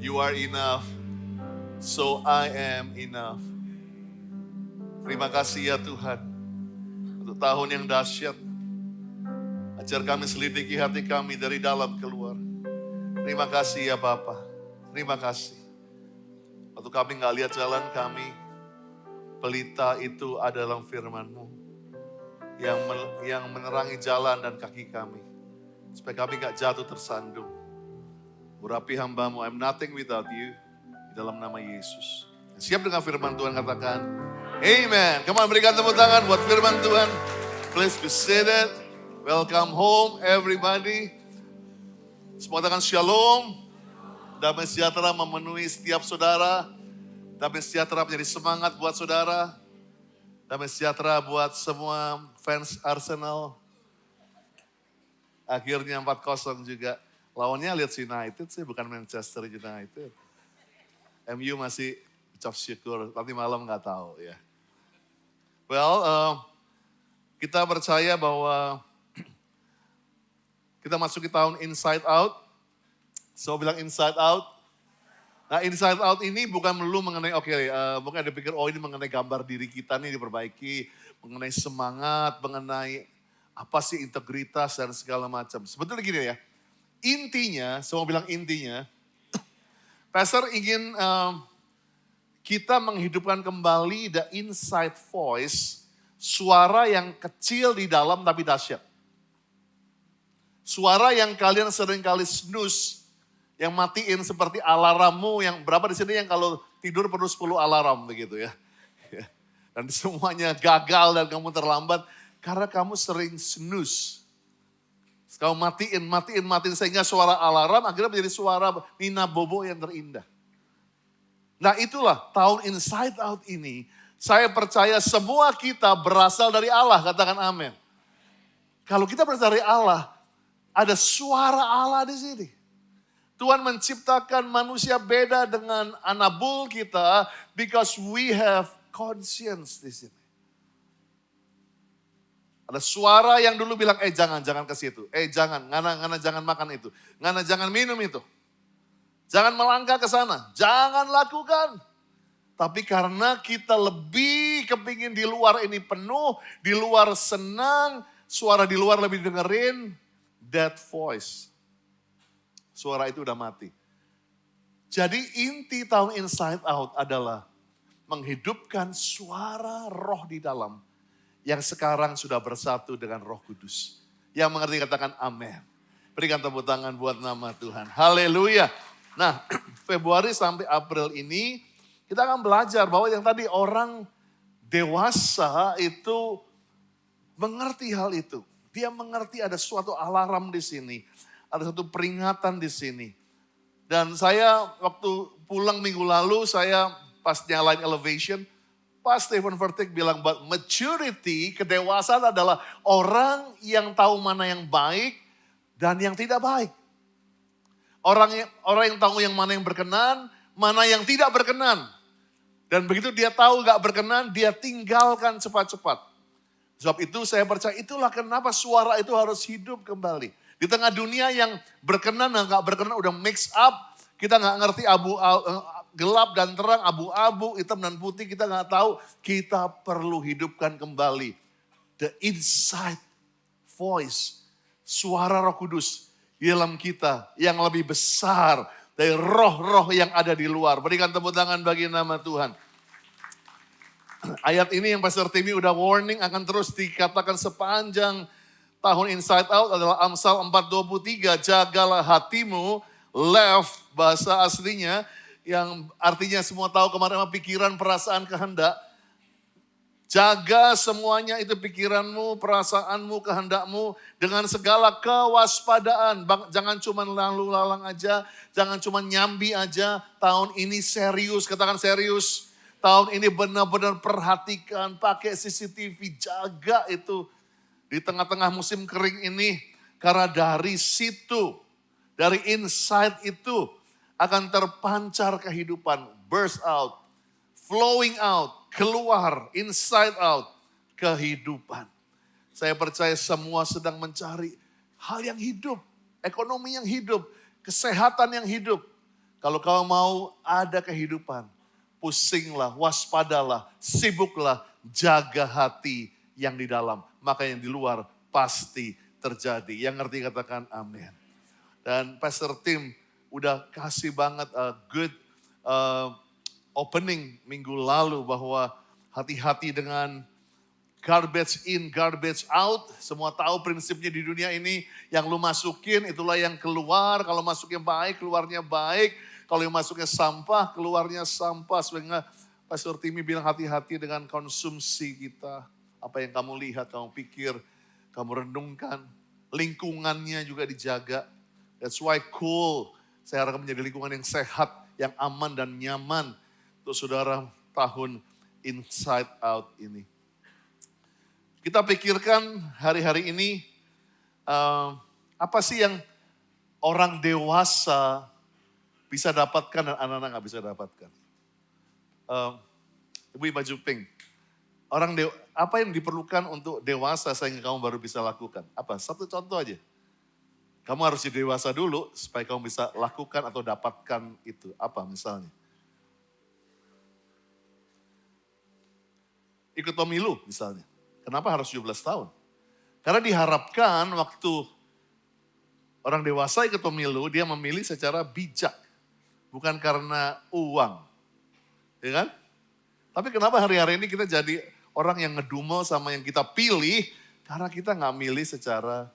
You are enough, so I am enough. Terima kasih ya Tuhan, untuk tahun yang dahsyat. Ajar kami selidiki hati kami dari dalam keluar. Terima kasih ya Bapa, terima kasih. Waktu kami gak lihat jalan kami, pelita itu adalah firman-Mu yang menerangi jalan dan kaki kami. Supaya kami gak jatuh tersandung. Urapi hamba-Mu, I'm nothing without you. Di dalam nama Yesus. Siap dengan firman Tuhan, katakan Amen. Come on, berikan tepuk tangan buat firman Tuhan. Please be seated. Welcome home everybody. Semua katakan shalom. Damai sejahtera memenuhi setiap saudara. Damai sejahtera menjadi semangat buat saudara. Damai sejahtera buat semua fans Arsenal. Akhirnya 4-0 juga. Lawannya Leeds United sih, bukan Manchester United. MU masih ucap syukur, nanti malam nggak tahu ya. Well, kita percaya bahwa kita masuk ke tahun inside out. So bilang inside out. Nah inside out ini bukan melulu mengenai, mungkin ada pikir, ini mengenai gambar diri kita nih diperbaiki. Mengenai semangat, mengenai apa sih integritas dan segala macam. Sebetulnya gini ya. Intinya, semua bilang intinya, Pastor ingin kita menghidupkan kembali the inside voice, suara yang kecil di dalam tapi dahsyat. Suara yang kalian seringkali snooze, yang matiin seperti alarmmu, yang berapa di sini yang kalau tidur perlu 10 alarm begitu ya. Dan semuanya gagal dan kamu terlambat karena kamu sering snooze. Kau matiin sehingga suara alarm akhirnya menjadi suara Nina Bobo yang terindah. Nah itulah tahun inside out ini. Saya percaya semua kita berasal dari Allah, katakan amin. Kalau kita berasal dari Allah, ada suara Allah di sini. Tuhan menciptakan manusia beda dengan anabul kita because we have conscience di sini. Ada suara yang dulu bilang, jangan ke situ. Ngana jangan makan itu. Ngana jangan minum itu. Jangan melangkah ke sana. Jangan lakukan. Tapi karena kita lebih kepingin di luar ini penuh, di luar senang, suara di luar lebih dengerin, that voice. Suara itu udah mati. Jadi inti tahun inside out adalah menghidupkan suara roh di dalam. Yang sekarang sudah bersatu dengan Roh Kudus. Yang mengerti katakan amin. Berikan tepuk tangan buat nama Tuhan. Haleluya. Nah, Februari sampai April ini kita akan belajar bahwa yang tadi orang dewasa itu mengerti hal itu. Dia mengerti ada suatu alarm di sini. Ada suatu peringatan di sini. Dan saya waktu pulang minggu lalu saya pas nyalain Elevation, Pak Stephen Furtick bilang, maturity, kedewasaan adalah orang yang tahu mana yang baik dan yang tidak baik. Orang yang tahu yang mana yang berkenan, mana yang tidak berkenan. Dan begitu dia tahu gak berkenan, dia tinggalkan cepat-cepat. Sebab itu saya percaya itulah kenapa suara itu harus hidup kembali. Di tengah dunia yang berkenan dan gak berkenan udah mix up, kita gak ngerti gelap dan terang, abu-abu, hitam dan putih, kita gak tahu. Kita perlu hidupkan kembali the inside voice, suara Roh Kudus di dalam kita yang lebih besar dari roh-roh yang ada di luar. Berikan tepuk tangan bagi nama Tuhan. Ayat ini yang Pastor Timmy udah warning akan terus dikatakan sepanjang tahun inside out adalah Amsal 4:23. Jagalah hatimu, left bahasa aslinya, yang artinya semua tahu kemarin pikiran, perasaan, kehendak. Jaga semuanya itu pikiranmu, perasaanmu, kehendakmu dengan segala kewaspadaan. Jangan cuma lalu lalang aja, jangan cuma nyambi aja. Tahun ini serius, katakan serius. Tahun ini benar-benar perhatikan, pakai CCTV, jaga itu. Di tengah-tengah musim kering ini, karena dari situ, dari inside itu, akan terpancar kehidupan, burst out, flowing out, keluar, inside out, kehidupan. Saya percaya semua sedang mencari hal yang hidup, ekonomi yang hidup, kesehatan yang hidup. Kalau kau mau ada kehidupan, pusinglah, waspadalah, sibuklah, jaga hati yang di dalam. Maka yang di luar pasti terjadi. Yang ngerti katakan amin. Dan Pastor Tim udah kasih banget good opening minggu lalu bahwa hati-hati dengan garbage in, garbage out. Semua tahu prinsipnya di dunia ini. Yang lu masukin itulah yang keluar. Kalau masuknya baik, keluarnya baik. Kalau yang masuknya sampah, keluarnya sampah. Sehingga Pastor Timmy bilang hati-hati dengan konsumsi kita. Apa yang kamu lihat, kamu pikir, kamu renungkan. Lingkungannya juga dijaga. That's why cool. Saya harapkan menjadi lingkungan yang sehat, yang aman dan nyaman. Untuk saudara tahun Inside Out ini. Kita pikirkan hari-hari ini, apa sih yang orang dewasa bisa dapatkan dan anak-anak gak bisa dapatkan. Ibu baju pink. Apa yang diperlukan untuk dewasa sehingga kamu baru bisa lakukan? Apa? Satu contoh aja. Kamu harus jadi dewasa dulu supaya kamu bisa lakukan atau dapatkan itu. Apa misalnya? Ikut pemilu misalnya. Kenapa harus 17 tahun? Karena diharapkan waktu orang dewasa ikut pemilu, dia memilih secara bijak. Bukan karena uang. Ya kan? Tapi kenapa hari-hari ini kita jadi orang yang ngedumel sama yang kita pilih, karena kita gak milih secara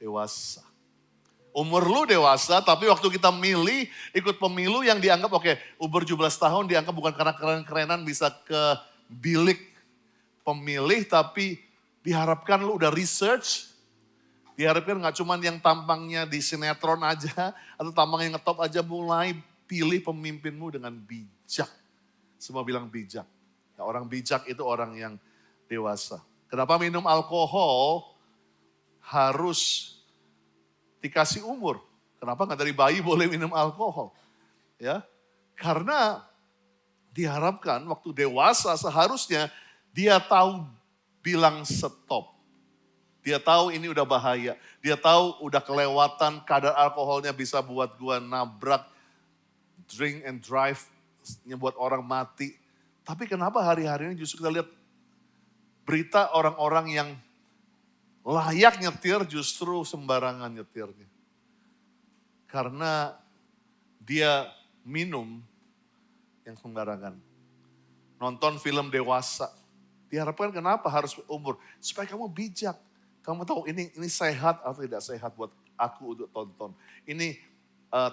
dewasa. Umur lu dewasa, tapi waktu kita milih, ikut pemilu yang dianggap, umur 17 tahun dianggap bukan karena keren-kerenan bisa ke bilik pemilih, tapi diharapkan lu udah research, diharapkan gak cuman yang tampangnya di sinetron aja, atau tampangnya ngetop aja, mulai pilih pemimpinmu dengan bijak. Semua bilang bijak. Nah, orang bijak itu orang yang dewasa. Kenapa minum alkohol harus dikasih umur? Kenapa gak dari bayi boleh minum alkohol? Ya, karena diharapkan waktu dewasa seharusnya dia tahu bilang stop. Dia tahu ini udah bahaya. Dia tahu udah kelewatan, kadar alkoholnya bisa buat gua nabrak, drink and drive, buat orang mati. Tapi kenapa hari-hari ini justru kita lihat berita orang-orang yang layak nyetir justru sembarangan nyetirnya. Karena dia minum yang sembarangan. Nonton film dewasa. Diharapkan kenapa harus umur? Supaya kamu bijak. Kamu tahu ini sehat atau tidak sehat buat aku untuk tonton. Ini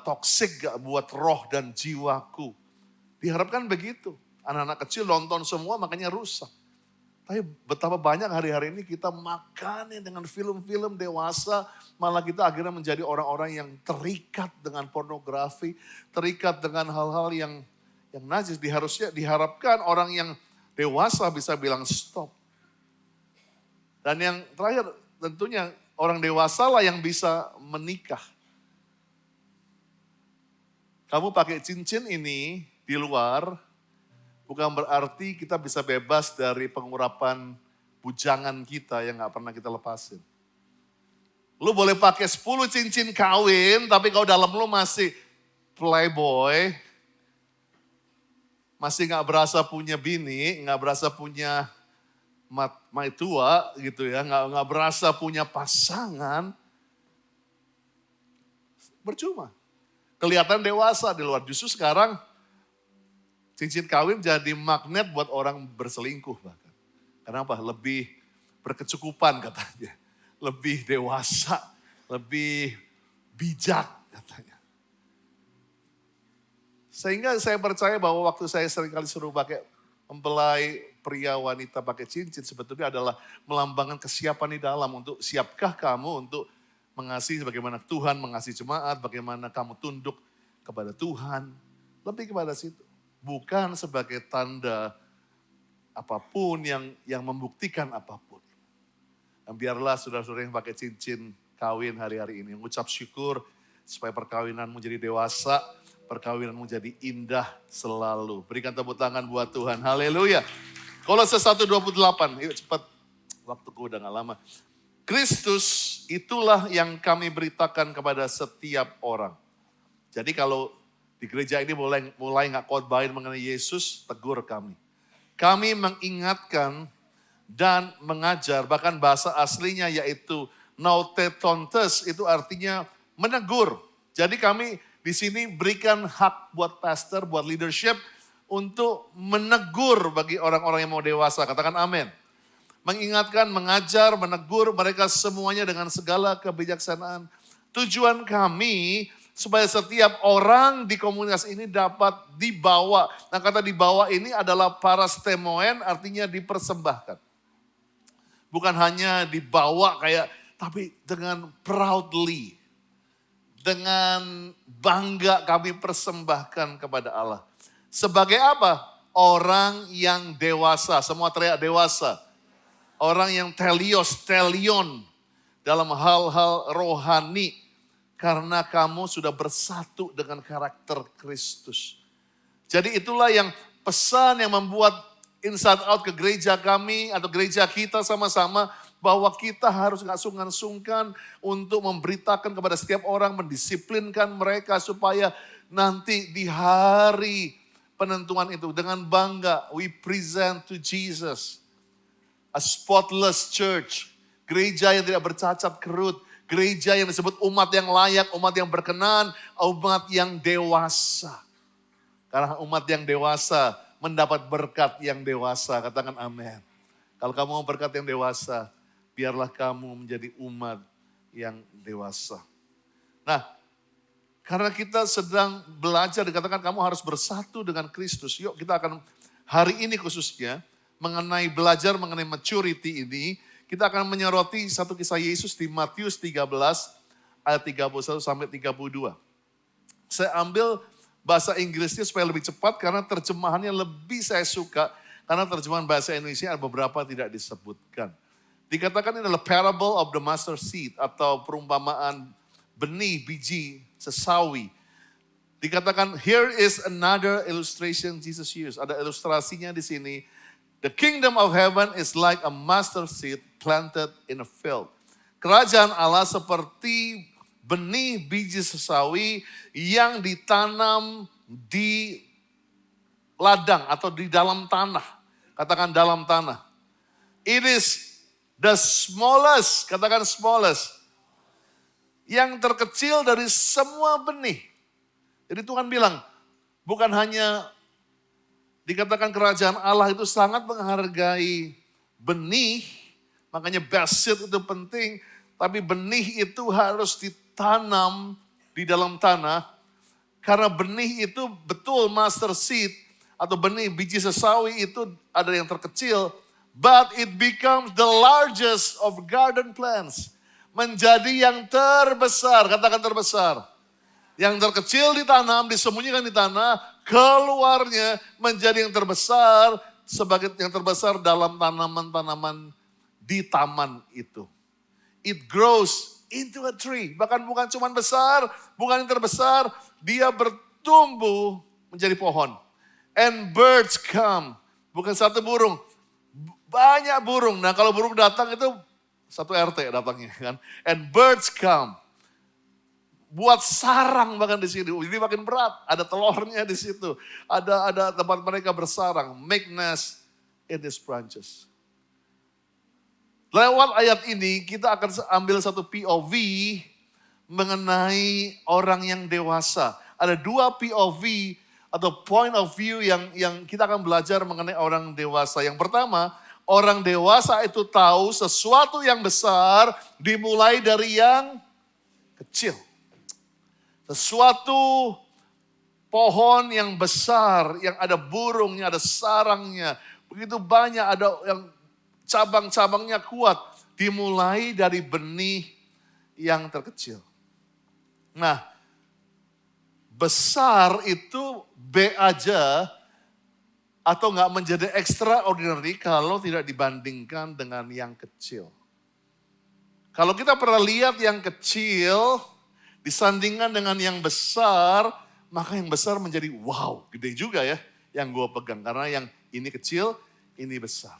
toksik gak buat roh dan jiwaku. Diharapkan begitu. Anak-anak kecil nonton semua makanya rusak. Tapi betapa banyak hari-hari ini kita makannya dengan film-film dewasa. Malah kita akhirnya menjadi orang-orang yang terikat dengan pornografi. Terikat dengan hal-hal yang najis. Diharapkan orang yang dewasa bisa bilang stop. Dan yang terakhir tentunya orang dewasa lah yang bisa menikah. Kamu pakai cincin ini di luar, bukan berarti kita bisa bebas dari pengurapan bujangan kita yang gak pernah kita lepasin. Lu boleh pakai 10 cincin kawin, tapi kalau dalam lu masih playboy, masih gak berasa punya bini, gak berasa punya maitua gitu ya, gak berasa punya pasangan, percuma. Kelihatan dewasa di luar. Justru sekarang cincin kawin jadi magnet buat orang berselingkuh bahkan. Kenapa? Lebih berkecukupan katanya. Lebih dewasa, lebih bijak katanya. Sehingga saya percaya bahwa waktu saya seringkali suruh pakai mempelai pria wanita pakai cincin sebetulnya adalah melambangkan kesiapan di dalam untuk siapkah kamu untuk mengasihi bagaimana Tuhan mengasihi jemaat, bagaimana kamu tunduk kepada Tuhan. Lebih kepada situ. Bukan sebagai tanda apapun yang membuktikan apapun. Dan biarlah saudara-saudara yang pakai cincin kawin hari-hari ini mengucap syukur supaya perkawinanmu jadi dewasa, perkawinanmu jadi indah selalu. Berikan tepuk tangan buat Tuhan. Haleluya. Kolose 1:28. Yuk cepat. Waktuku udah gak lama. Kristus itulah yang kami beritakan kepada setiap orang. Jadi kalau Di gereja ini mulai nggak khotbahin mengenai Yesus, tegur kami. Kami mengingatkan dan mengajar, bahkan bahasa aslinya yaitu nautetontes, itu artinya menegur. Jadi kami di sini berikan hak buat pastor, buat leadership untuk menegur bagi orang-orang yang mau dewasa. Katakan amin. Mengingatkan, mengajar, menegur mereka semuanya dengan segala kebijaksanaan. Tujuan kami supaya setiap orang di komunitas ini dapat dibawa. Nah, kata dibawa ini adalah parastemoen, artinya dipersembahkan. Bukan hanya dibawa tapi dengan proudly. Dengan bangga kami persembahkan kepada Allah. Sebagai apa? Orang yang dewasa. Semua teriak dewasa. Orang yang telion dalam hal-hal rohani. Karena kamu sudah bersatu dengan karakter Kristus. Jadi itulah yang pesan yang membuat Inside Out ke gereja kami atau gereja kita sama-sama. Bahwa kita harus gak sungkan-sungkan untuk memberitakan kepada setiap orang. Mendisiplinkan mereka supaya nanti di hari penentuan itu dengan bangga we present to Jesus. A spotless church. Gereja yang tidak bercacat kerut. Gereja yang disebut umat yang layak, umat yang berkenan, umat yang dewasa. Karena umat yang dewasa mendapat berkat yang dewasa. Katakan amin. Kalau kamu mau berkat yang dewasa, biarlah kamu menjadi umat yang dewasa. Nah, karena kita sedang belajar, dikatakan kamu harus bersatu dengan Kristus. Yuk kita akan hari ini khususnya belajar mengenai maturity ini. Kita akan menyoroti satu kisah Yesus di Matius 13 ayat 31 sampai 32. Saya ambil bahasa Inggrisnya supaya lebih cepat karena terjemahannya lebih saya suka. Karena terjemahan bahasa Indonesia ada beberapa tidak disebutkan. Dikatakan ini adalah parable of the mustard seed atau perumpamaan benih biji sesawi. Dikatakan here is another illustration Jesus used. Ada ilustrasinya di sini. The kingdom of heaven is like a mustard seed planted in a field. Kerajaan Allah seperti benih biji sesawi yang ditanam di ladang atau di dalam tanah. Katakan dalam tanah. It is the smallest, katakan smallest. Yang terkecil dari semua benih. Jadi Tuhan bilang, bukan hanya dikatakan kerajaan Allah itu sangat menghargai benih, makanya best seed itu penting, tapi benih itu harus ditanam di dalam tanah, karena benih itu betul mustard seed, atau benih biji sesawi itu ada yang terkecil, but it becomes the largest of garden plants. Menjadi yang terbesar, katakan terbesar. Yang terkecil ditanam, disembunyikan di tanah, keluarnya menjadi yang terbesar, sebagai yang terbesar dalam tanaman-tanaman di taman itu. It grows into a tree. Bahkan bukan cuma besar, bukan yang terbesar, dia bertumbuh menjadi pohon. And birds come. Bukan satu burung, banyak burung. Nah kalau burung datang itu satu RT datangnya kan. And birds come. Buat sarang bahkan di sini. Jadi makin berat. Ada telurnya di situ. Ada tempat mereka bersarang. Make nest in these branches. Lewat ayat ini kita akan ambil satu POV mengenai orang yang dewasa. Ada dua POV atau point of view yang kita akan belajar mengenai orang dewasa. Yang pertama, orang dewasa itu tahu sesuatu yang besar dimulai dari yang kecil. Sesuatu pohon yang besar, yang ada burungnya, ada sarangnya. Begitu banyak, ada yang cabang-cabangnya kuat. Dimulai dari benih yang terkecil. Nah, besar itu B aja atau nggak menjadi extraordinary kalau tidak dibandingkan dengan yang kecil. Kalau kita pernah lihat yang kecil disandingkan dengan yang besar, maka yang besar menjadi wow, gede juga ya yang gue pegang. Karena yang ini kecil, ini besar.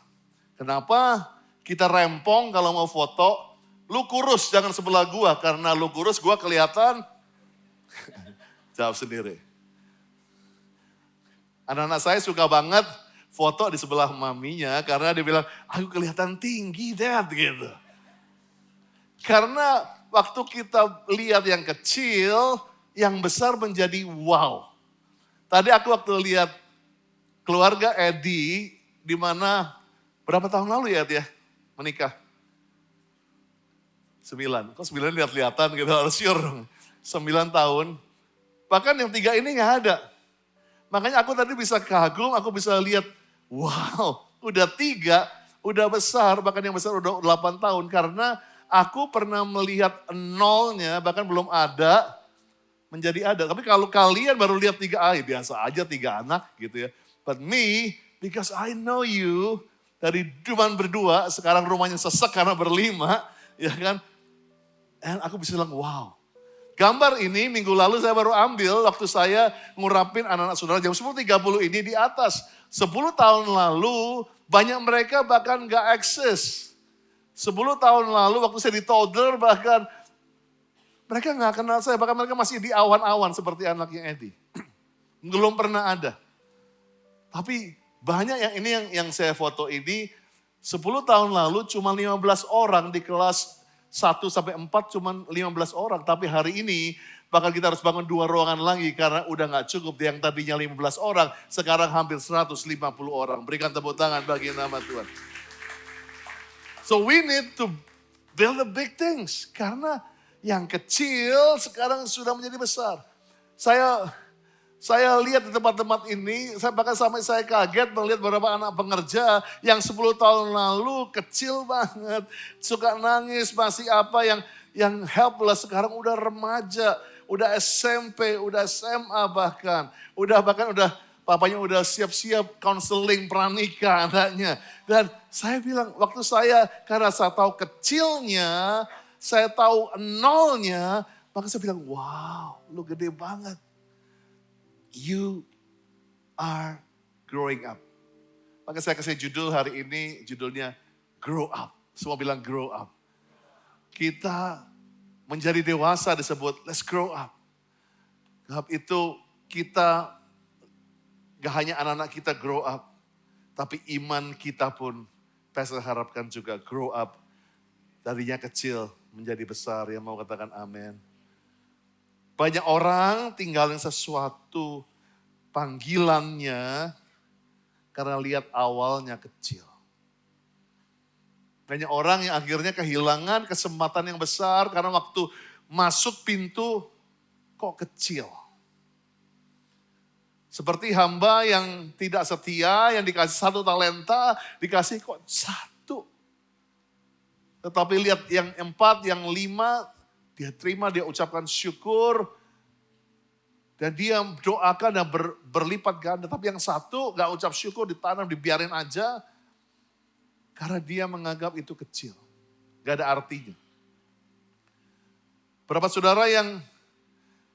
Kenapa kita rempong kalau mau foto, lu kurus jangan sebelah gue. Karena lu kurus gue kelihatan, jawab sendiri. Anak-anak saya suka banget foto di sebelah maminya karena dia bilang, aku kelihatan tinggi dad gitu. Karena waktu kita lihat yang kecil, yang besar menjadi wow. Tadi aku waktu lihat keluarga Edi, di mana berapa tahun lalu ya dia menikah? 9. Kok 9 lihat-lihatan gitu, harus sure dong. 9 tahun. Bahkan yang 3 ini gak ada. Makanya aku tadi bisa kagum, aku bisa lihat, wow, udah 3, udah besar, bahkan yang besar udah 8 tahun. Karena aku pernah melihat nolnya, bahkan belum ada, menjadi ada. Tapi kalau kalian baru lihat 3, biasa aja 3 anak gitu ya. But me, because I know you, dari cuma berdua, sekarang rumahnya sesek karena berlima, ya kan. Dan aku bisa bilang, wow. Gambar ini minggu lalu saya baru ambil waktu saya ngurapin anak-anak saudara jam 10.30 ini di atas. 10 tahun lalu banyak mereka bahkan gak akses. 10 tahun lalu waktu saya di toddler bahkan mereka gak kenal saya. Bahkan mereka masih di awan-awan seperti anaknya Edi. Belum pernah ada. Tapi banyak yang saya foto ini 10 tahun lalu cuma 15 orang di kelas 1 sampai 4 cuma 15 orang. Tapi hari ini bahkan kita harus bangun 2 ruangan lagi karena udah gak cukup. Yang tadinya 15 orang sekarang hampir 150 orang. Berikan tepuk tangan bagi nama Tuhan. So we need to build the big things. Karena yang kecil sekarang sudah menjadi besar. Saya lihat di tempat-tempat ini, bahkan sampai saya kaget melihat beberapa anak pengerja yang 10 tahun lalu kecil banget, suka nangis, masih apa yang helpless, sekarang udah remaja, udah SMP, udah SMA bahkan udah papanya udah siap-siap counseling pranikah anaknya. Dan saya bilang waktu karena saya tahu kecilnya, saya tahu nolnya, maka saya bilang wow lu gede banget. You are growing up. Maka saya kasih judul hari ini, judulnya Grow Up. Semua bilang grow up. Kita menjadi dewasa disebut let's grow up. Sebab itu kita, gak hanya anak-anak kita grow up, tapi iman kita pun saya harapkan juga grow up. Darinya kecil menjadi besar, yang mau katakan amin. Banyak orang tinggalin sesuatu panggilannya karena lihat awalnya kecil. Banyak orang yang akhirnya kehilangan kesempatan yang besar karena waktu masuk pintu kok kecil. Seperti hamba yang tidak setia, yang dikasih 1 talenta, dikasih kok 1. Tetapi lihat yang 4, yang 5, dia terima, dia ucapkan syukur. Dan dia doakan dan berlipat ganda. Tapi yang 1 gak ucap syukur, ditanam, dibiarin aja. Karena dia menganggap itu kecil. Gak ada artinya. Berapa saudara yang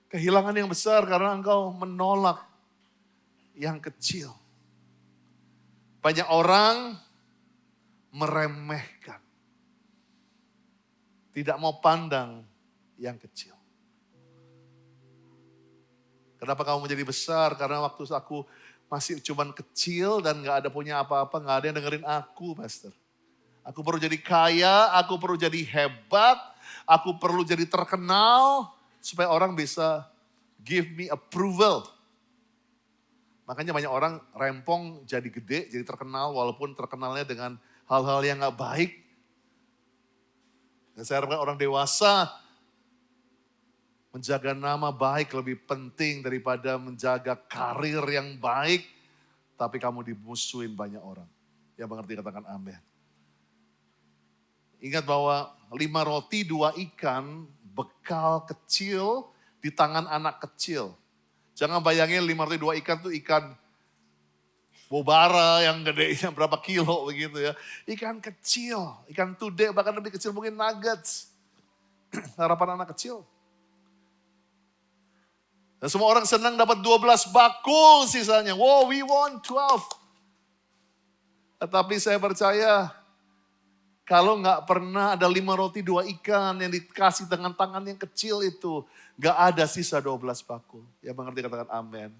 kehilangan yang besar karena engkau menolak yang kecil. Banyak orang meremehkan. Tidak mau pandang yang kecil. Kenapa kamu menjadi besar? Karena waktu aku masih cuman kecil dan gak ada punya apa-apa, gak ada yang dengerin aku, Pastor. Aku perlu jadi kaya, aku perlu jadi hebat, aku perlu jadi terkenal, supaya orang bisa give me approval. Makanya banyak orang rempong jadi gede, jadi terkenal, walaupun terkenalnya dengan hal-hal yang gak baik. Dan saya harapkan orang dewasa menjaga nama baik lebih penting daripada menjaga karir yang baik. Tapi kamu dimusuhin banyak orang. Yang mengerti katakan amin. Ingat bahwa 5 roti 2 ikan bekal kecil di tangan anak kecil. Jangan bayangin 5 roti 2 ikan tuh ikan bobara yang gede, yang berapa kilo begitu ya. Ikan kecil, ikan tude bahkan lebih kecil mungkin nuggets. Harapan anak kecil. Dan semua orang senang dapat 12 bakul sisanya. Wow, we want 12. Tetapi saya percaya kalau gak pernah ada 5 roti 2 ikan yang dikasih dengan tangan yang kecil itu. Gak ada sisa 12 bakul. Yang mengerti katakan amin.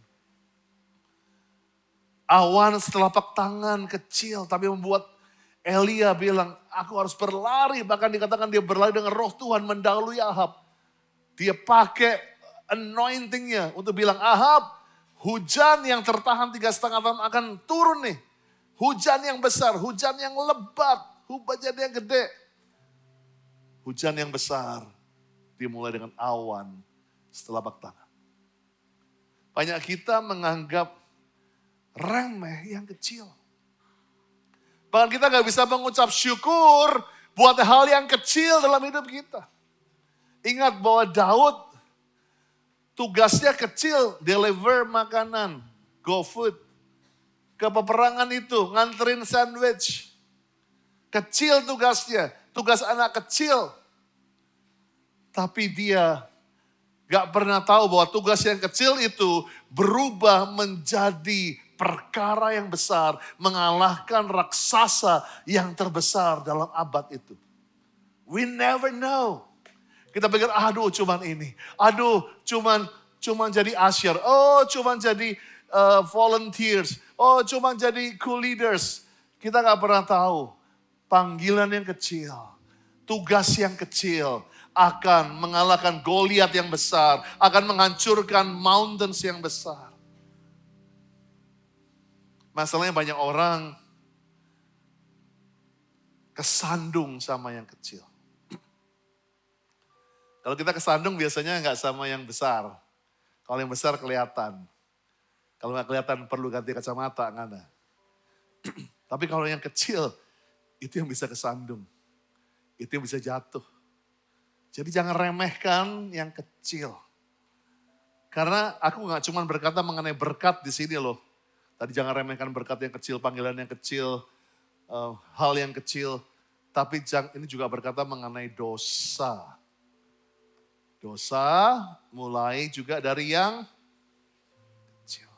Awan setelapak tangan kecil tapi membuat Elia bilang, aku harus berlari. Bahkan dikatakan dia berlari dengan roh Tuhan mendahului Ahab. Dia pakai anointingnya untuk bilang, Ahab, hujan yang tertahan 3,5 tahun akan turun nih. Hujan yang besar, hujan yang lebat, hujan yang gede. Hujan yang besar dimulai dengan awan setelapak tangan. Banyak kita menganggap remeh yang kecil. Bahkan kita gak bisa mengucap syukur buat hal yang kecil dalam hidup kita. Ingat bahwa Daud tugasnya kecil, deliver makanan, go food. Ke peperangan itu, nganterin sandwich. Kecil tugasnya, tugas anak kecil. Tapi dia gak pernah tahu bahwa tugas yang kecil itu berubah menjadi perkara yang besar. Mengalahkan raksasa yang terbesar dalam abad itu. We never know. Kita pikir, aduh cuman ini. Aduh cuman jadi usher. Oh cuman jadi volunteers. Oh cuman jadi cool leaders. Kita gak pernah tahu. Panggilan yang kecil. Tugas yang kecil. Akan mengalahkan Goliat yang besar. Akan menghancurkan mountains yang besar. Masalahnya banyak orang kesandung sama yang kecil. Kalau kita kesandung biasanya nggak sama yang besar. Kalau yang besar kelihatan. Kalau nggak kelihatan perlu ganti kacamata, nggak ada. Tapi kalau yang kecil, itu yang bisa kesandung. Itu yang bisa jatuh. Jadi jangan remehkan yang kecil. Karena aku nggak cuma berkata mengenai berkat di sini loh. Tadi jangan remehkan berkat yang kecil, panggilan yang kecil, hal yang kecil. Tapi ini juga berkata mengenai dosa. Dosa mulai juga dari yang kecil.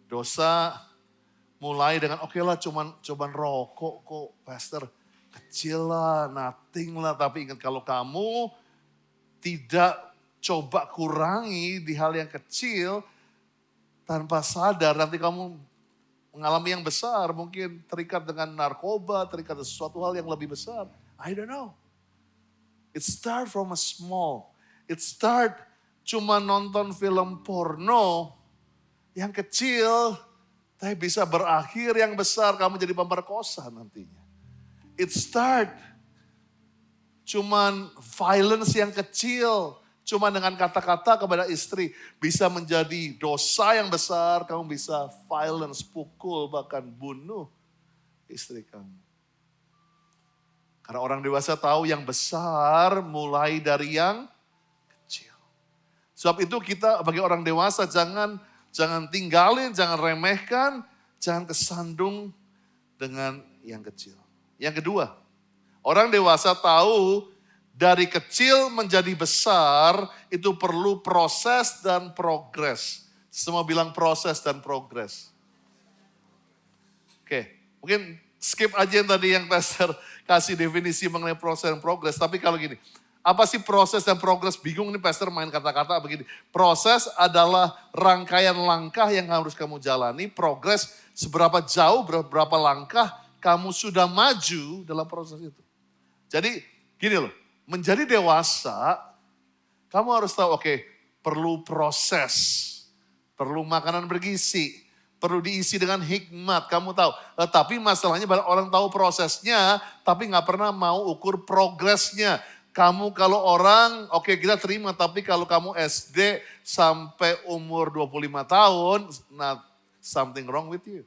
Dosa mulai dengan oke lah cuman rokok kok pastor. Kecil lah, nothing lah. Tapi ingat kalau kamu tidak coba kurangi di hal yang kecil. Tanpa sadar nanti kamu mengalami yang besar. Mungkin terikat dengan narkoba, terikat dengan sesuatu hal yang lebih besar. I don't know. It start from a small. It start cuma nonton film porno. Yang kecil, tapi bisa berakhir yang besar. Kamu jadi pemerkosa nantinya. It start cuman violence yang kecil. Cuma dengan kata-kata kepada istri. Bisa menjadi dosa yang besar. Kamu bisa violence, pukul, bahkan bunuh istri kamu. Karena orang dewasa tahu yang besar mulai dari yang kecil. Sebab itu kita bagi orang dewasa jangan tinggalin, jangan remehkan, jangan kesandung dengan yang kecil. Yang kedua, orang dewasa tahu dari kecil menjadi besar itu perlu proses dan progres. Semua bilang proses dan progres. Oke, mungkin skip aja yang tadi yang pastor kasih definisi mengenai proses dan progres. Tapi kalau gini, apa sih proses dan progres? Bingung nih pastor main kata-kata begini. Proses adalah rangkaian langkah yang harus kamu jalani. Progres seberapa jauh, berapa langkah kamu sudah maju dalam proses itu. Jadi gini loh, menjadi dewasa kamu harus tahu oke, perlu proses. Perlu makanan bergizi. Perlu diisi dengan hikmat, kamu tahu. Tapi masalahnya banyak orang tahu prosesnya, tapi gak pernah mau ukur progresnya. Kamu kalau orang, oke kita terima, tapi kalau kamu SD sampai umur 25 tahun, nah something wrong with you.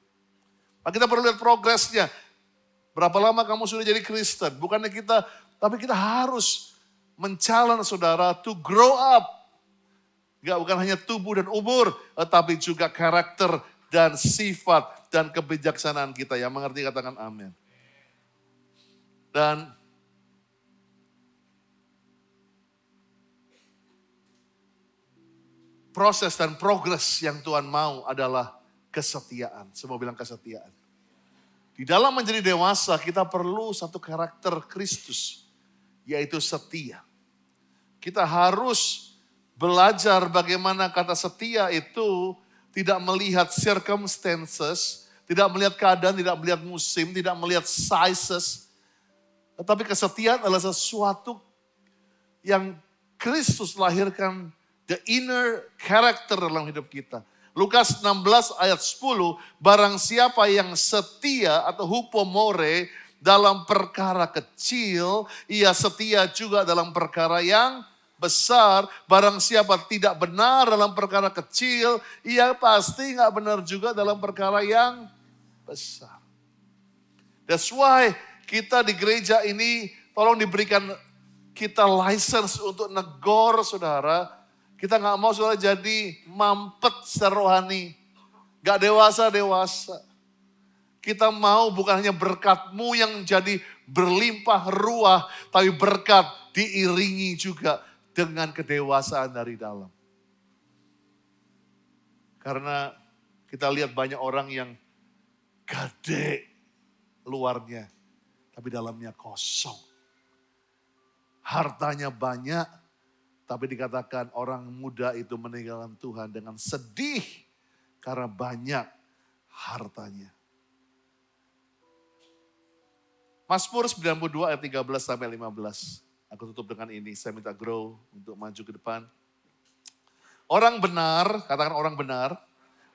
Nah, kita perlu lihat progresnya. Berapa lama kamu sudah jadi Kristen? Bukannya kita, tapi kita harus mencalon saudara to grow up. Bukan hanya tubuh dan umur, tapi juga karakter dan sifat dan kebijaksanaan kita. Yang mengerti katakan amin. Dan proses dan progres yang Tuhan mau adalah kesetiaan. Semua bilang kesetiaan. Di dalam menjadi dewasa kita perlu satu karakter Kristus. Yaitu setia. Kita harus belajar bagaimana kata setia itu tidak melihat circumstances, tidak melihat keadaan, tidak melihat musim, tidak melihat sizes. Tetapi kesetiaan adalah sesuatu yang Kristus lahirkan, the inner character dalam hidup kita. Lukas 16 ayat 10, barang siapa yang setia atau hupomore dalam perkara kecil, ia setia juga dalam perkara yang besar. Barang siapa tidak benar dalam perkara kecil, ia pasti nggak benar juga dalam perkara yang besar. That's why kita di gereja ini tolong diberikan kita license untuk negor saudara. Kita nggak mau saudara jadi mampet secara rohani. Gak dewasa-dewasa. Kita mau bukan hanya berkat-Mu yang jadi berlimpah ruah. Tapi berkat diiringi juga dengan kedewasaan dari dalam. Karena kita lihat banyak orang yang gede luarnya. Tapi dalamnya kosong. Hartanya banyak. Tapi dikatakan orang muda itu meninggalkan Tuhan dengan sedih karena banyak hartanya. Mazmur 92 ayat 13 sampai 15. Aku tutup dengan ini, saya minta grow untuk maju ke depan. Orang benar, katakan orang benar.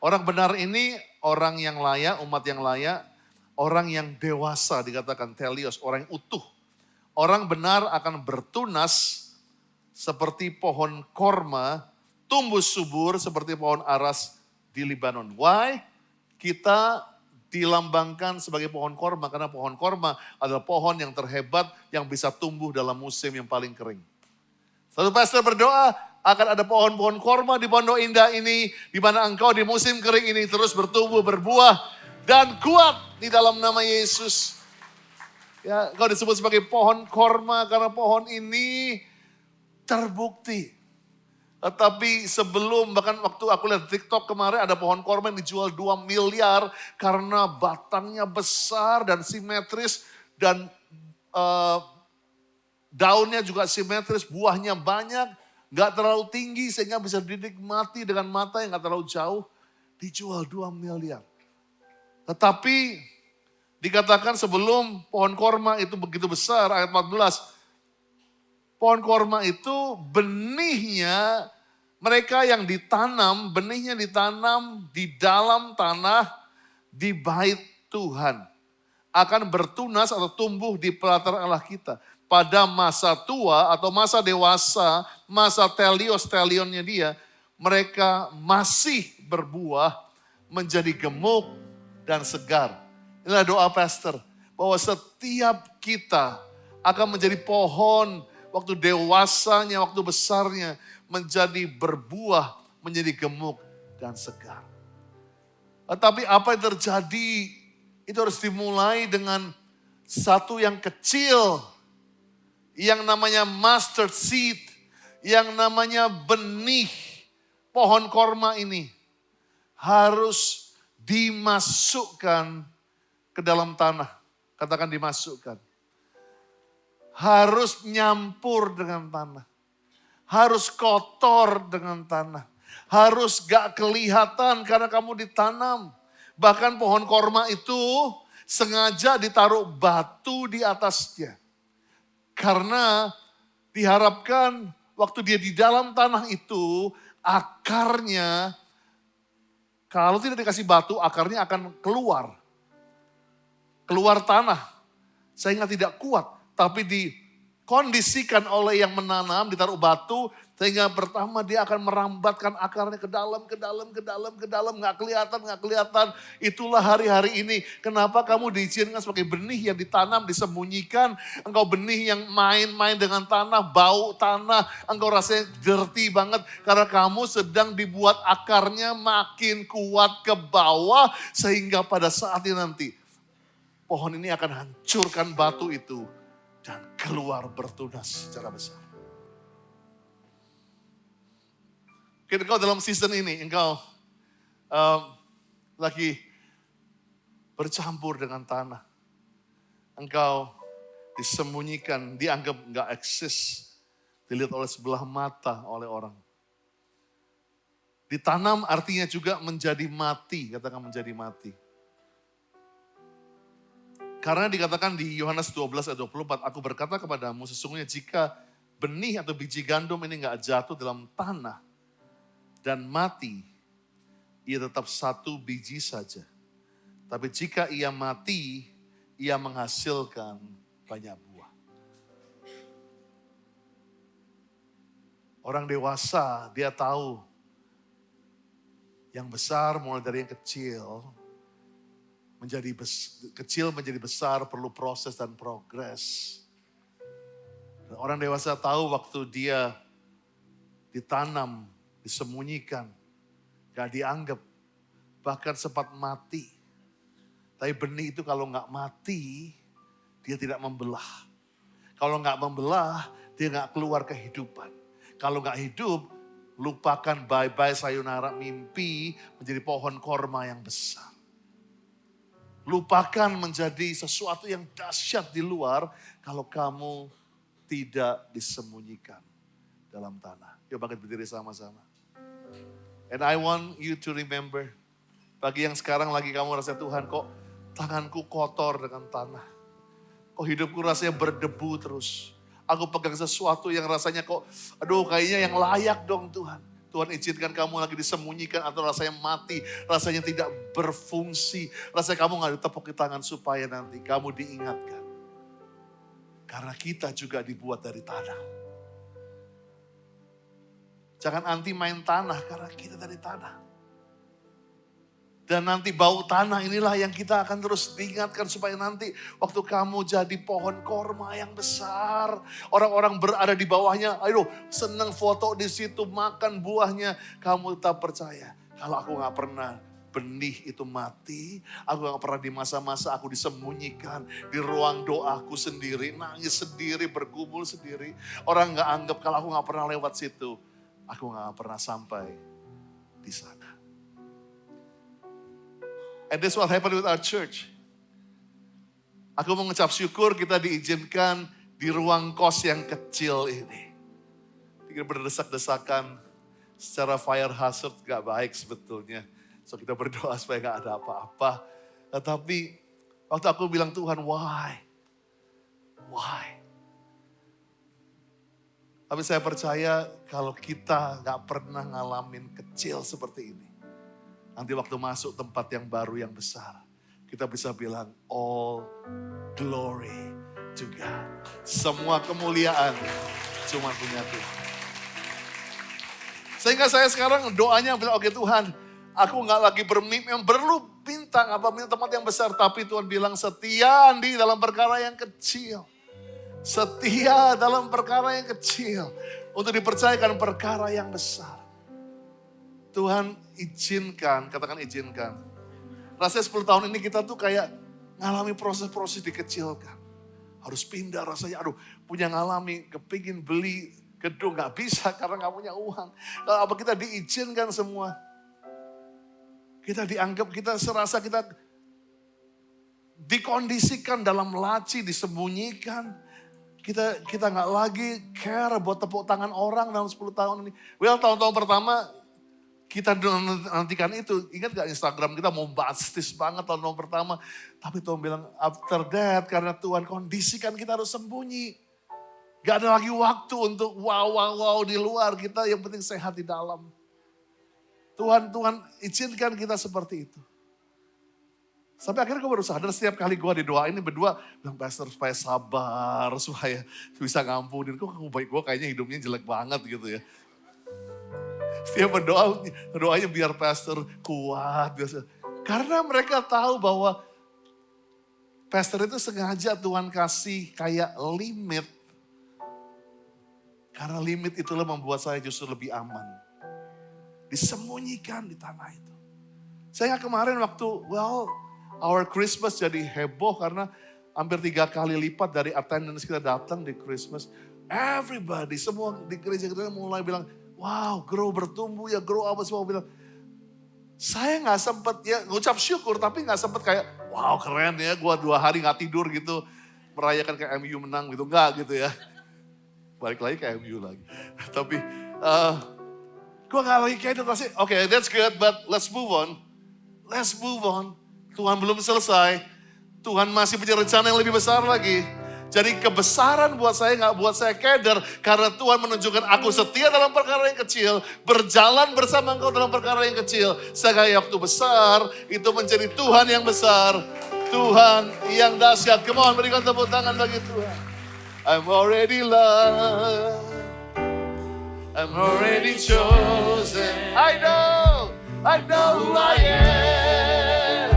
Orang benar ini orang yang layak, umat yang layak. Orang yang dewasa dikatakan telios, orang yang utuh. Orang benar akan bertunas seperti pohon korma, tumbuh subur seperti pohon aras di Libanon. Why? Kita dilambangkan sebagai pohon korma, karena pohon korma adalah pohon yang terhebat yang bisa tumbuh dalam musim yang paling kering. Satu pastor berdoa, akan ada pohon-pohon korma di Pondok Indah ini, di mana engkau di musim kering ini terus bertumbuh, berbuah, dan kuat di dalam nama Yesus. Ya, engkau disebut sebagai pohon korma karena pohon ini terbukti. Tetapi sebelum, bahkan waktu aku lihat TikTok kemarin ada pohon korma yang dijual 2 miliar karena batangnya besar dan simetris dan daunnya juga simetris, buahnya banyak, gak terlalu tinggi sehingga bisa dinikmati dengan mata yang gak terlalu jauh, dijual 2 miliar. Tetapi dikatakan sebelum pohon korma itu begitu besar, ayat 14, pohon korma itu benihnya, mereka yang ditanam, benihnya ditanam di dalam tanah di bait Tuhan. Akan bertunas atau tumbuh di pelataran Allah kita. Pada masa tua atau masa dewasa, masa telionnya dia, mereka masih berbuah menjadi gemuk dan segar. Inilah doa pastor, bahwa setiap kita akan menjadi pohon waktu dewasanya, waktu besarnya, menjadi berbuah, menjadi gemuk dan segar. Tetapi apa yang terjadi, itu harus dimulai dengan satu yang kecil, yang namanya mustard seed, yang namanya benih pohon korma ini. Harus dimasukkan ke dalam tanah. Katakan dimasukkan. Harus nyampur dengan tanah. Harus kotor dengan tanah. Harus gak kelihatan karena kamu ditanam. Bahkan pohon korma itu sengaja ditaruh batu di atasnya. Karena diharapkan waktu dia di dalam tanah itu, akarnya, kalau tidak dikasih batu, akarnya akan keluar. Keluar tanah. Sehingga tidak kuat. Tapi dikondisikan oleh yang menanam, ditaruh batu, sehingga pertama dia akan merambatkan akarnya ke dalam, nggak kelihatan. Itulah hari-hari ini. Kenapa kamu diizinkan sebagai benih yang ditanam, disembunyikan. Engkau benih yang main-main dengan tanah, bau tanah. Engkau rasanya dirty banget. Karena kamu sedang dibuat akarnya makin kuat ke bawah. Sehingga pada saat ini nanti, pohon ini akan hancurkan batu itu. Dan keluar bertunas secara besar. Mungkin engkau dalam season ini, engkau lagi bercampur dengan tanah. Engkau disembunyikan, dianggap enggak eksis. Dilihat oleh sebelah mata oleh orang. Ditanam artinya juga menjadi mati, katakan menjadi mati. Karena dikatakan di Yohanes 12 ayat 24, aku berkata kepadamu sesungguhnya jika benih atau biji gandum ini enggak jatuh dalam tanah dan mati, ia tetap satu biji saja. Tapi jika ia mati, ia menghasilkan banyak buah. Orang dewasa dia tahu yang besar mulai dari yang kecil, kecil menjadi besar perlu proses dan progres. Dan orang dewasa tahu waktu dia ditanam, disembunyikan, gak dianggap, bahkan sempat mati. Tapi benih itu kalau gak mati, dia tidak membelah. Kalau gak membelah, dia gak keluar kehidupan. Kalau gak hidup, lupakan bye-bye sayonara mimpi menjadi pohon korma yang besar. Lupakan menjadi sesuatu yang dahsyat di luar kalau kamu tidak disembunyikan dalam tanah. Yuk bangkit berdiri sama-sama. And I want you to remember, bagi yang sekarang lagi kamu rasa Tuhan kok tanganku kotor dengan tanah. Kok hidupku rasanya berdebu terus. Aku pegang sesuatu yang rasanya kok, aduh kayaknya yang layak dong Tuhan. Tuhan izinkan kamu lagi disembunyikan atau rasanya mati, rasanya tidak berfungsi. Rasanya kamu gak ditepuk di tangan supaya nanti kamu diingatkan. Karena kita juga dibuat dari tanah. Jangan anti main tanah karena kita dari tanah. Dan nanti bau tanah inilah yang kita akan terus diingatkan supaya nanti waktu kamu jadi pohon korma yang besar. Orang-orang berada di bawahnya, ayo senang foto di situ, makan buahnya. Kamu tetap percaya, kalau aku gak pernah benih itu mati. Aku gak pernah di masa-masa aku disembunyikan di ruang doaku sendiri. Nangis sendiri, bergumul sendiri. Orang gak anggap kalau aku gak pernah lewat situ. Aku gak pernah sampai di sana. And that's what happened with our church. Aku mengucap syukur kita diizinkan di ruang kos yang kecil ini. Kita berdesak-desakan secara fire hazard gak baik sebetulnya. So kita berdoa supaya gak ada apa-apa. Tetapi waktu aku bilang Tuhan, why? Why? Tapi saya percaya kalau kita gak pernah ngalamin kecil seperti ini. Nanti waktu masuk tempat yang baru yang besar. Kita bisa bilang all glory to God. Semua kemuliaan cuma punya Tuhan. Sehingga saya sekarang doanya bilang oke Tuhan. Aku gak lagi bermimpi yang perlu bintang apa minta tempat yang besar. Tapi Tuhan bilang setia di dalam perkara yang kecil. Setia dalam perkara yang kecil. Untuk dipercayakan perkara yang besar. Tuhan izinkan, katakan izinkan. Rasanya 10 tahun ini kita tuh kayak ngalami proses-proses dikecilkan. Harus pindah rasanya, aduh punya ngalami, kepingin beli gedung gak bisa karena gak punya uang. Kalau apa kita diizinkan semua. Kita dianggap, kita serasa kita dikondisikan dalam laci, disembunyikan. Kita gak lagi care buat tepuk tangan orang dalam 10 tahun ini. Well tahun-tahun pertama, kita nantikan itu, ingat gak Instagram kita bombastis banget tahun pertama. Tapi Tuhan bilang after that karena Tuhan kondisikan kita harus sembunyi. Gak ada lagi waktu untuk wow di luar, kita yang penting sehat di dalam. Tuhan izinkan kita seperti itu. Sampai akhirnya gue baru sadar setiap kali gue didoain ini berdua, bilang pastor supaya sabar, supaya bisa ngampunin. Kok gue kayaknya hidupnya jelek banget gitu ya. Setiap berdoa, doanya biar pastor kuat. Karena mereka tahu bahwa pastor itu sengaja Tuhan kasih kayak limit. Karena limit itulah membuat saya justru lebih aman. Disembunyikan di tanah itu. Saya kemarin waktu, our Christmas jadi heboh karena hampir 3 kali lipat dari attendance kita datang di Christmas. Everybody, semua di gereja kita mulai bilang, wow, grow bertumbuh ya, grow apa semua bilang. Saya gak sempet ya ngucap syukur tapi gak sempet kayak wow keren ya gue 2 hari gak tidur gitu. Merayakan kayak MU menang gitu, enggak gitu ya. Balik lagi ke MU lagi. Tapi Gue gak lagi keder pasti. Oke, that's good, but let's move on. Let's move on. Tuhan belum selesai. Tuhan masih punya rencana yang lebih besar lagi. Jadi kebesaran buat saya gak buat saya keder. Karena Tuhan menunjukkan aku setia dalam perkara yang kecil. Berjalan bersama engkau dalam perkara yang kecil. Sekali waktu besar, itu menjadi Tuhan yang besar. Tuhan yang dahsyat. Come on, berikan tepuk tangan bagi Tuhan. I'm already loved. I'm already chosen. I know who I am.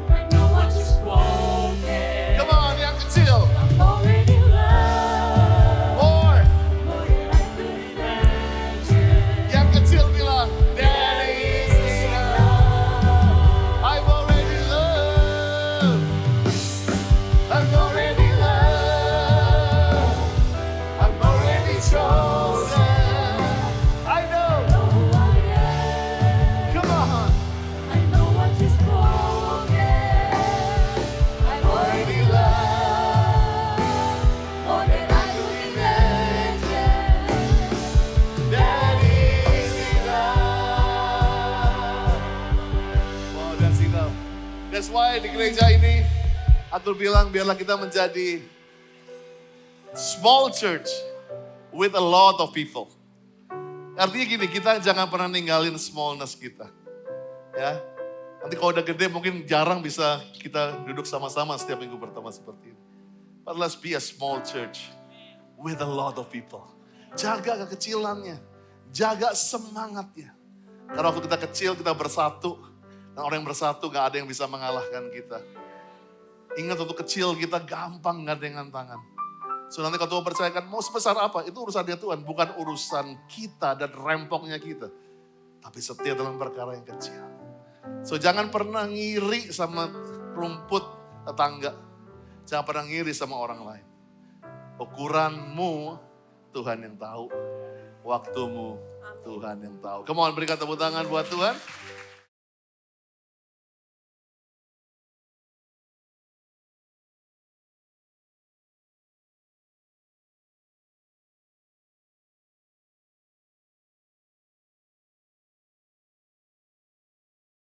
I know what you've spoken. Come on, yang kecil. I'm already loved. More. More than I could imagine. Yang kecil bilang, Daddy is enough. I'm already loved. I'm already loved. I'm already chosen. I know. Know who I am. Come on. I know what you've spoken. I'm already loved. More than I could imagine. Daddy is enough. Wow, that's enough. That's why di gereja ini, Atul bilang biarlah kita menjadi small church with a lot of people. Artinya gini, kita jangan pernah ninggalin smallness kita. Ya, nanti kalau udah gede mungkin jarang bisa kita duduk sama-sama setiap minggu pertama seperti ini. But let's be a small church with a lot of people. Jaga kekecilannya, jaga semangatnya. Karena waktu kita kecil kita bersatu, dan orang yang bersatu gak ada yang bisa mengalahkan kita. Ingat waktu kecil kita gampang gandengan tangan. So nanti kalau Tuhan percayakan mau sebesar apa, itu urusan dia Tuhan. Bukan urusan kita dan rempongnya kita. Tapi setia dalam perkara yang kecil. So jangan pernah ngiri sama rumput tetangga. Jangan pernah ngiri sama orang lain. Ukuranmu Tuhan yang tahu. Waktumu Tuhan yang tahu. Come on, berikan tepuk tangan buat Tuhan.